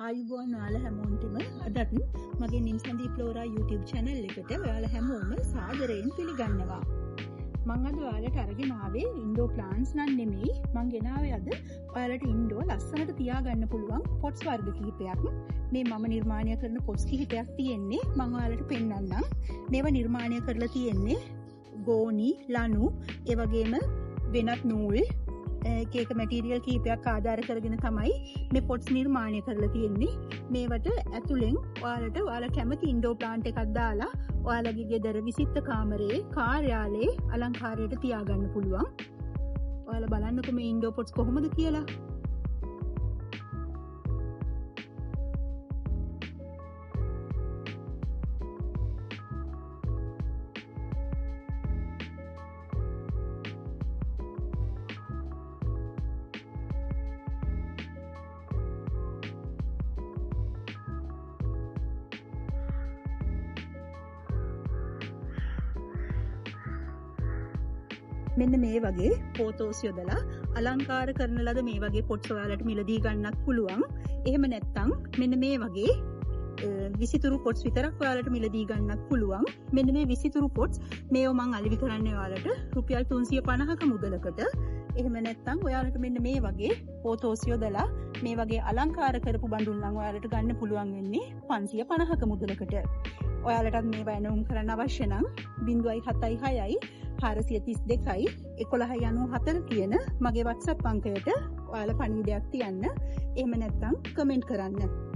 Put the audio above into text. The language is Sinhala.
ආයුබෝවන් ඔයාලා හැමෝටම අදත් මගේ නිම්සන්දී ෆ්ලෝරා YouTube channel එකට ඔයාලා හැමෝම සාදරයෙන් පිළිගන්නවා. මම අද ඔයාලට අරගෙන ආවේ ඉන්ඩෝ ප්ලාන්ට්ස් නම් නෙමෙයි. මම ගෙනාවේ අද ඔයාලට ඉන්ඩෝ ලස්සනට තියාගන්න පුළුවන් පොට්ස් වර්ග කිහිපයක්. මේ මම නිර්මාණය කරන පොට්ස් කිහිපයක් තියෙන්නේ. මම ඔයාලට පෙන්නන්නම්. මේවා නිර්මාණය කරලා තියෙන්නේ ගෝනි, ලනු, ඒ වගේම වෙනත් නූල් කේක මැටීරියල් කීපයක් ආධාර කරගෙන තමයි මේ පොට්ස් නිර්මාණය කරලා තියෙන්නේ. මේවට ඇතුලෙන් ඔයාලා කැමති ඉන්ඩෝ ප්ලාන්ට් එකක් දාලා ඔයාලගේ ගෙදර විසිත්ත කාමරයේ, කාර්යාලයේ අලංකාරයට තියාගන්න පුළුවන්. ඔයාලා බලන්නකෝ මේ ඉන්ඩෝ පොට්ස් කොහොමද කියලා. මෙන්න මේ වගේ ෆෝටෝස් යොදලා අලංකාර කරන ලද මේ වගේ පොට්ස් ඔයාලට මිලදී ගන්නත් පුළුවන්. එහෙම නැත්නම් මෙන්න මේ වගේ විසිතුරු පොට්ස් විතරක් ඔයාලට මිලදී ගන්නත් පුළුවන්. මෙන්න මේ විසිතුරු පොට්ස් මේව මම අලෙවි කරන්නේ ඔයාලට රුපියල් 350ක මුදලකට. එහෙම නැත්නම් ඔයාලට මෙන්න මේ වගේ ෆෝටෝස් යොදලා මේ වගේ අලංකාර කරපු බඳුන් නම් ඔයාලට ගන්න පුළුවන් වෙන්නේ 550ක මුදලකට. ඔයාලටත් මේව ඇනවුම් කරන්න අවශ්‍ය නම් 076 432යි 1194 කියන මගේ WhatsApp අංකයට ඔයාලා පණිවිඩයක් තියන්න. එහෙම නැත්නම් කමෙන්ට් කරන්න.